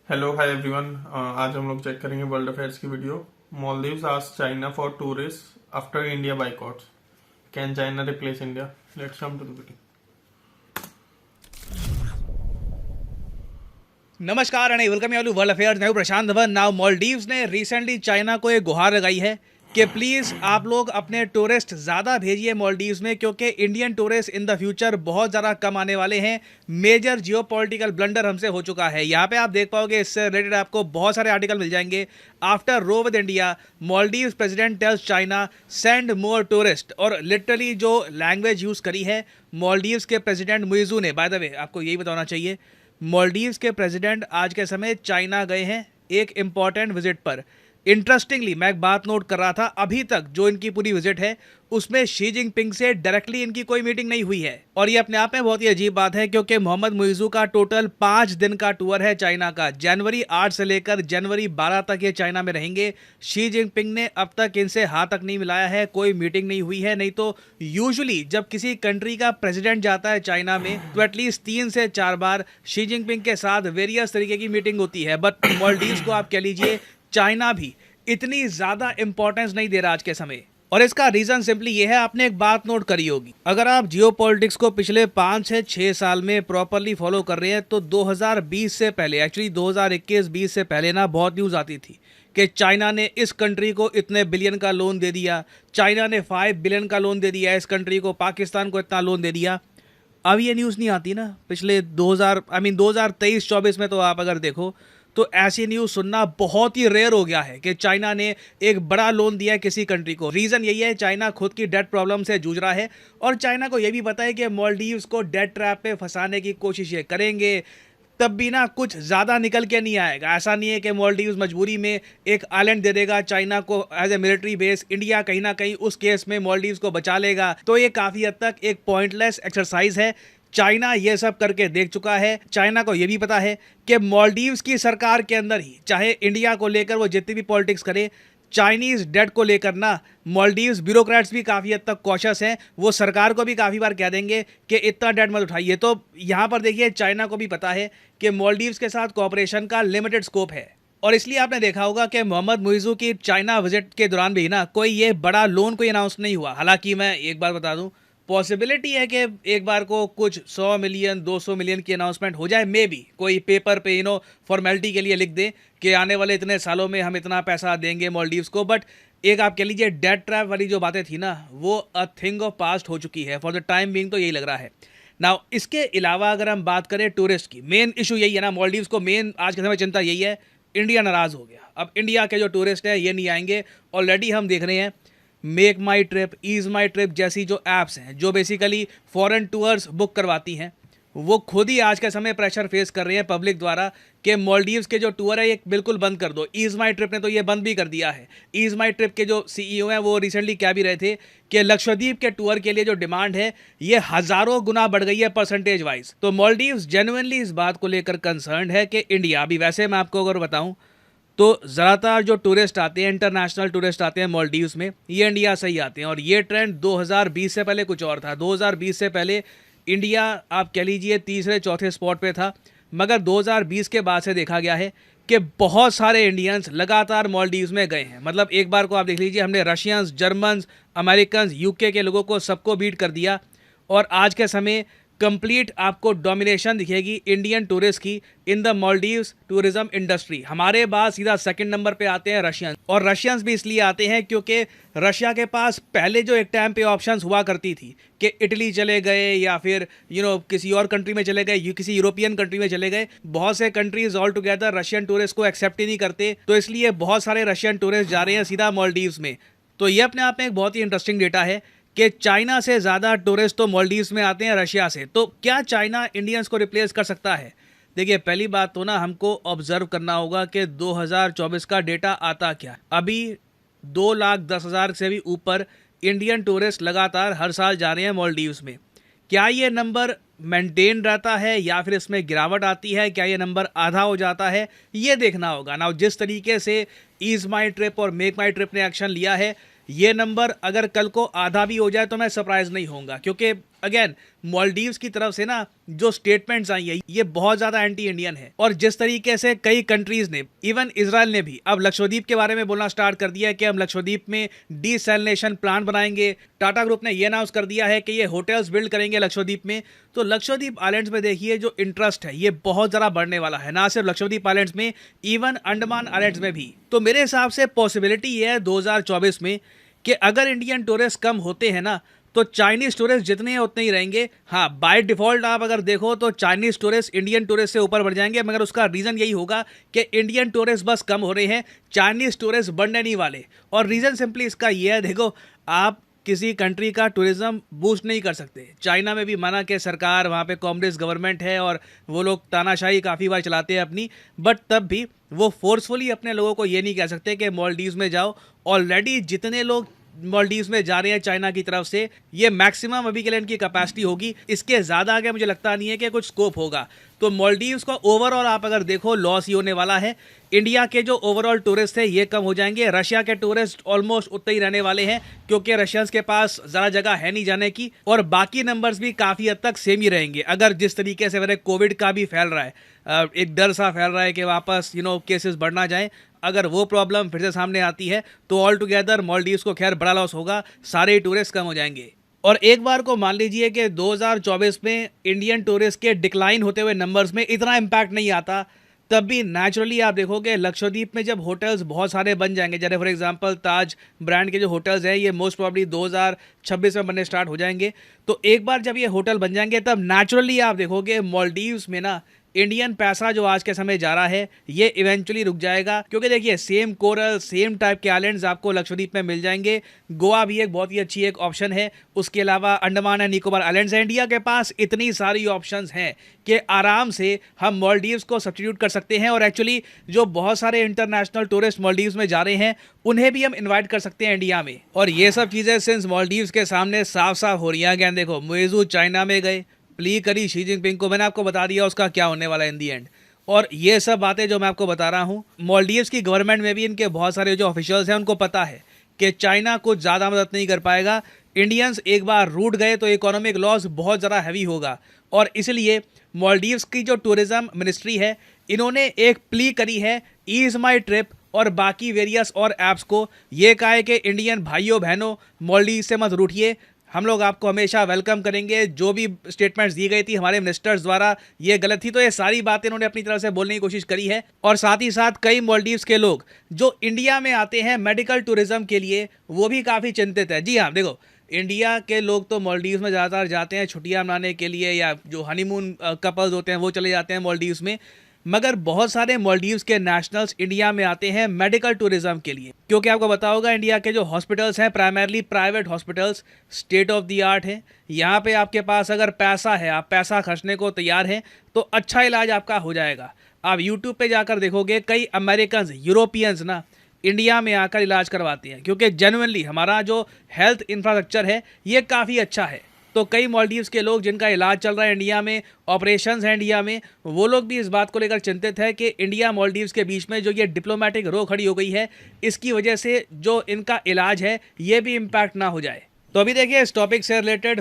Hello hi everyone. आज हम लोग चेक करेंगे वर्ल्ड अफेयर्स की video. Maldives ask China for tourist after India boycotts, can China replace India? Let's come to the video. नमस्कार and welcome you world affairs. मैं हूं प्रशांत Dhawan. Now Maldives ने recently China को एक गुहार लगाई है कि प्लीज़ आप लोग अपने टूरिस्ट ज़्यादा भेजिए मालदीव्स में, क्योंकि Indian tourist in the future बहुत ज़्यादा कम आने वाले हैं। मेजर जियोपॉलिटिकल ब्लंडर हमसे हो चुका है। यहाँ पे आप देख पाओगे, इससे रिलेटेड आपको बहुत सारे आर्टिकल मिल जाएंगे। After row with India, Maldives president tells China send more tourist. और लिटरली जो लैंग्वेज यूज़ करी है मालदीव्स के प्रेसिडेंट मुइज़ू ने, बाय द वे आपको यही बताना चाहिए, मालदीव्स के प्रेसिडेंट आज के समय चाइना गए हैं एक इंपॉर्टेंट विजिट पर। इंटरेस्टिंगली मैं एक बात नोट कर रहा था, अभी तक जो इनकी पूरी विजिट है उसमें शी जिनपिंग से डायरेक्टली इनकी कोई मीटिंग नहीं हुई है। और ये अपने आप में बहुत ही अजीब बात है, क्योंकि मोहम्मद मुइज़ू का टोटल 5 दिन का टूर है चाइना का। जनवरी 8 से लेकर जनवरी 12 तक ये चाइना में रहेंगे। शी जिनपिंग ने अब तक इनसे हाथ तक नहीं मिलाया है, कोई मीटिंग नहीं हुई है। नहीं तो यूजुअली जब किसी कंट्री का प्रेसिडेंट जाता है चाइना में तो एटलीस्ट 3 से 4 बार शी जिनपिंग के साथ वेरियस तरीके की मीटिंग होती है। बट मालदीव्स को आप कह लीजिए, चाइना भी इतनी ज्यादा इंपॉर्टेंस नहीं दे रहा आज के समय। और इसका रीजन सिंपली ये है, आपने एक बात नोट करी होगी, अगर आप जियोपॉलिटिक्स को पिछले 5 से 6 साल में प्रॉपरली फॉलो कर रहे हैं तो 2020 से पहले, एक्चुअली 2021-20 से पहले ना बहुत न्यूज आती थी कि चाइना ने इस कंट्री को इतने बिलियन का लोन दे दिया, चाइना ने 5 बिलियन का लोन दे दिया इस कंट्री को, पाकिस्तान को इतना लोन दे दिया। अब ये न्यूज़ नहीं आती ना। पिछले 2023-24 में तो आप अगर देखो तो ऐसी न्यूज़ सुनना बहुत ही रेयर हो गया है कि चाइना ने एक बड़ा लोन दिया है किसी कंट्री को। रीज़न यही है, चाइना खुद की डेट प्रॉब्लम से जूझ रहा है और चाइना को यह भी पता है कि मालदीव्स को डेट ट्रैप पे फंसाने की कोशिश ये करेंगे, तब भी ना कुछ ज़्यादा निकल के नहीं आएगा। ऐसा नहीं है कि मालदीव्स मजबूरी में एक आइलैंड दे देगा चाइना को as a military base, India कहीं ना कहीं उस केस में मालदीव्स को बचा लेगा। तो ये काफ़ी हद तक एक पॉइंटलेस एक्सरसाइज है। चाइना ये सब करके देख चुका है। चाइना को ये भी पता है कि मालदीव्स की सरकार के अंदर ही चाहे इंडिया को लेकर वो जितनी भी पॉलिटिक्स करे, चाइनीज डेट को लेकर ना मालदीव्स ब्यूरोक्रेट्स भी काफ़ी हद तक कॉशियस हैं। वो सरकार को भी काफ़ी बार कह देंगे कि इतना डेट मत उठाइए। तो यहाँ पर देखिए, चाइना को भी पता है कि मालदीव्स के साथ कोऑपरेशन का लिमिटेड स्कोप है। और इसलिए आपने देखा होगा कि मोहम्मद मुइज़ू की चाइना विजिट के दौरान भी ना कोई ये बड़ा लोन कोई अनाउंस नहीं हुआ। हालांकि मैं एक बार बता दूं, पॉसिबिलिटी है कि एक बार को कुछ 100 मिलियन 200 मिलियन की अनाउंसमेंट हो जाए। मे बी कोई पेपर पे फॉर्मेलिटी के लिए लिख दे कि आने वाले इतने सालों में हम इतना पैसा देंगे मालदीव्स को। बट एक आप कह लीजिए डेट ट्रैप वाली जो बातें थी ना, वो अ थिंग ऑफ पास्ट हो चुकी है फॉर द टाइम बीइंग। तो यही लग रहा है। नाउ इसके अलावा अगर हम बात करें टूरिस्ट की, मेन इशू यही है ना, मालदीव्स को मेन आज के समय चिंता यही है, इंडिया नाराज़ हो गया। अब इंडिया के जो टूरिस्ट हैं ये नहीं आएंगे। ऑलरेडी हम देख रहे हैं मेक माई ट्रिप, ईज़ माई ट्रिप जैसी जो ऐप्स हैं जो बेसिकली फॉरेन टूर्स बुक करवाती हैं, वो खुद ही आज के समय प्रेशर फेस कर रहे हैं पब्लिक द्वारा कि मालदीव्स के जो टूर है ये बिल्कुल बंद कर दो। ईज़ माई ट्रिप ने तो ये बंद भी कर दिया है। ईज़ माई ट्रिप के जो सीईओ हैं वो रिसेंटली कह भी रहे थे कि लक्षद्वीप के टूर के लिए जो डिमांड है ये हज़ारों गुना बढ़ गई है परसेंटेज वाइज। तो मालदीव्स जेन्युइनली इस बात को लेकर कंसर्न है कि इंडिया अभी, वैसे मैं आपको अगर बताऊँ तो ज़्यादातर जो टूरिस्ट आते हैं, इंटरनेशनल टूरिस्ट आते हैं मालदीव्स में, ये इंडिया से ही आते हैं। और ये ट्रेंड 2020 से पहले कुछ और था। 2020 से पहले इंडिया आप कह लीजिए तीसरे चौथे स्पॉट पे था, मगर 2020 के बाद से देखा गया है कि बहुत सारे इंडियंस लगातार मालदीव्स में गए हैं। मतलब एक बार को आप देख लीजिए, हमने रशियंस, जर्मन्स, अमेरिकन, यूके के लोगों को सबको बीट कर दिया। और आज के समय कंप्लीट आपको डोमिनेशन दिखेगी इंडियन टूरिस्ट की in the Maldives tourism industry. हमारे बाद सीधा सेकंड नंबर पे आते हैं रशियन। और रशियंस भी इसलिए आते हैं क्योंकि रशिया के पास पहले जो एक टाइम पे ऑप्शंस हुआ करती थी कि इटली चले गए या फिर किसी और कंट्री में चले गए, किसी यूरोपियन कंट्री में चले गए, बहुत से countries all together Russian tourist को एक्सेप्ट ही नहीं करते। तो इसलिए बहुत सारे रशियन टूरिस्ट जा रहे हैं सीधा मालदीव्स में। तो ये अपने आप में एक बहुत ही इंटरेस्टिंग डेटा है कि चाइना से ज़्यादा टूरिस्ट तो मालदीव्स में आते हैं रशिया से। तो क्या चाइना इंडियंस को रिप्लेस कर सकता है? देखिए, पहली बात तो ना हमको ऑब्जर्व करना होगा कि 2024 का डेटा आता क्या। अभी 2,10,000 से भी ऊपर इंडियन टूरिस्ट लगातार हर साल जा रहे हैं मालदीव्स में। क्या ये नंबर मेंटेन रहता है या फिर इसमें गिरावट आती है? क्या ये नंबर आधा हो जाता है? ये देखना होगा ना। जिस तरीके से ईज़ माई ट्रिप और मेक माई ट्रिप ने एक्शन लिया है, ये नंबर अगर कल को आधा भी हो जाए तो मैं सरप्राइज नहीं होऊंगा, क्योंकि अगेन मालदीव्स की तरफ से ना जो स्टेटमेंट्स आई है ये बहुत ज्यादा एंटी इंडियन है, और जिस तरीके से कई कंट्रीज ने, इवन इजराइल ने भी अब लक्षद्वीप के बारे में बोलना स्टार्ट कर दिया है कि हम लक्षद्वीप में डीसैलिनेशन प्लांट बनाएंगे। टाटा ग्रुप ने ये अनाउंस कर दिया है कि ये होटल्स बिल्ड करेंगे लक्षद्वीप में। तो लक्षद्वीप आइलैंड्स में देखिए जो इंटरेस्ट है ये बहुत ज़्यादा बढ़ने वाला है, ना सिर्फ लक्षद्वीप आइलैंड्स में, इवन अंडमान आइलैंड्स में भी। तो मेरे हिसाब से पॉसिबिलिटी ये है 2024 में कि अगर इंडियन टूरिस्ट कम होते हैं ना तो चाइनीज टूरिस्ट जितने हैं उतने ही रहेंगे। हाँ, बाय डिफॉल्ट आप अगर देखो तो चाइनीज टूरिस्ट इंडियन टूरिस्ट से ऊपर बढ़ जाएंगे, मगर उसका रीज़न यही होगा कि इंडियन टूरिस्ट बस कम हो रहे हैं, चाइनीज टूरिस्ट बढ़ने नहीं वाले। और रीज़न सिंपली इसका ये है, देखो आप किसी कंट्री का टूरिज्म बूस्ट नहीं कर सकते। चाइना में भी माना कि सरकार, वहाँ पे कम्युनिस्ट गवर्नमेंट है और वो लोग तानाशाही काफ़ी बार चलाते हैं अपनी, बट तब भी वो फोर्सफुली अपने लोगों को ये नहीं कह सकते कि मालदीव्स में जाओ। ऑलरेडी जितने लोग मालदीव्स में जा रहे हैं चाइना की तरफ से, ये मैक्सिमम अभी के लिए इनकी कैपेसिटी होगी, इसके ज़्यादा आगे मुझे लगता नहीं है कि कुछ स्कोप होगा। तो मालदीव्स का ओवरऑल आप अगर देखो लॉस ही होने वाला है। इंडिया के जो ओवरऑल टूरिस्ट है ये कम हो जाएंगे, रशिया के टूरिस्ट ऑलमोस्ट उतने ही रहने वाले हैं क्योंकि रशियंस के पास ज़्यादा जगह है नहीं जाने की, और बाकी नंबर्स भी काफ़ी हद तक सेम ही रहेंगे। अगर जिस तरीके से मेरे कोविड का भी फैल रहा है, एक डर सा फैल रहा है कि वापस केसेस बढ़ना जाए, अगर वो प्रॉब्लम फिर से सामने आती है तो ऑल टुगेदर मालदीव्स को खैर बड़ा लॉस होगा, सारे टूरिस्ट कम हो जाएंगे। और एक बार को मान लीजिए कि 2024 में इंडियन टूरिस्ट के डिक्लाइन होते हुए नंबर्स में इतना इम्पैक्ट नहीं आता, तब भी नेचुरली आप देखोगे लक्षद्वीप में जब होटल्स बहुत सारे बन जाएंगे, जैसे फॉर एग्जांपल ताज ब्रांड के जो होटल्स हैं ये मोस्ट प्रॉब्ली 2026 में बनने स्टार्ट हो जाएंगे। तो एक बार जब ये होटल बन जाएंगे तब नेचुरली आप देखोगे मालदीव्स में ना इंडियन पैसा जो आज के समय जा रहा है ये इवेंचुअली रुक जाएगा, क्योंकि देखिए सेम कोरल, सेम टाइप के आइलैंड्स आपको लक्षद्वीप में मिल जाएंगे। गोवा भी एक बहुत ही अच्छी एक ऑप्शन है, उसके अलावा अंडमान एंड निकोबार आइलैंड्स हैं। इंडिया के पास इतनी सारी ऑप्शंस हैं कि आराम से हम मालदीव्स को सब्स्टिट्यूट कर सकते हैं, और एक्चुअली जो बहुत सारे इंटरनेशनल टूरिस्ट मालदीव्स में जा रहे हैं उन्हें भी हम इन्वाइट कर सकते हैं इंडिया में। और ये सब चीज़ें सिंस मालदीव्स के सामने साफ साफ हो रही हैं। अगेन देखो मुइज़ू चाइना में गए, प्ली करी शी जिनपिंग को, मैंने आपको बता दिया उसका क्या होने वाला है इन दी एंड। और ये सब बातें जो मैं आपको बता रहा हूँ, मालदीव्स की गवर्नमेंट में भी इनके बहुत सारे जो ऑफिशियल्स हैं उनको पता है कि चाइना कुछ ज़्यादा मदद नहीं कर पाएगा। इंडियंस एक बार रूट गए तो इकोनॉमिक लॉस बहुत ज़्यादा हैवी होगा, और इसलिए मालदीव्स की जो टूरिज़्म मिनिस्ट्री है इन्होंने एक प्ली करी है ईज माई ट्रिप और बाकी वेरियस और ऐप्स को, ये कहा है कि इंडियन भाइयों बहनों मालदीव से मत रूठिए, हम लोग आपको हमेशा वेलकम करेंगे। जो भी स्टेटमेंट्स दी गई थी हमारे मिनिस्टर्स द्वारा ये गलत थी, तो ये सारी बातें इन्होंने अपनी तरफ से बोलने की कोशिश करी है। और साथ ही साथ कई मालदीव्स के लोग जो इंडिया में आते हैं मेडिकल टूरिज्म के लिए वो भी काफ़ी चिंतित है। जी हाँ, देखो इंडिया के लोग तो मालदीव्स में ज़्यादातर जाते हैं छुट्टियाँ मनाने के लिए, या जो हनीमून कपल्स होते हैं वो चले जाते हैं मालदीव्स में, मगर बहुत सारे मालदीव्स के नेशनल्स इंडिया में आते हैं मेडिकल टूरिज्म के लिए, क्योंकि आपको पता होगा इंडिया के जो हॉस्पिटल्स हैं primarily private hospitals state of the art हैं। यहाँ पे आपके पास अगर पैसा है, आप पैसा खर्चने को तैयार हैं तो अच्छा इलाज आपका हो जाएगा। आप यूट्यूब पे जाकर देखोगे कई अमेरिकन, यूरोपियंस ना इंडिया में आकर इलाज करवाते हैं, क्योंकि जेन्युइनली हमारा जो हेल्थ इंफ्रास्ट्रक्चर है ये काफ़ी अच्छा है। तो कई मालदीव्स के लोग जिनका इलाज चल रहा है इंडिया में, ऑपरेशंस हैं इंडिया में, वो लोग भी इस बात को लेकर चिंतित है कि इंडिया मालदीव्स के बीच में जो ये डिप्लोमेटिक रो खड़ी हो गई है इसकी वजह से जो इनका इलाज है ये भी इम्पैक्ट ना हो जाए। तो अभी देखिए इस टॉपिक से रिलेटेड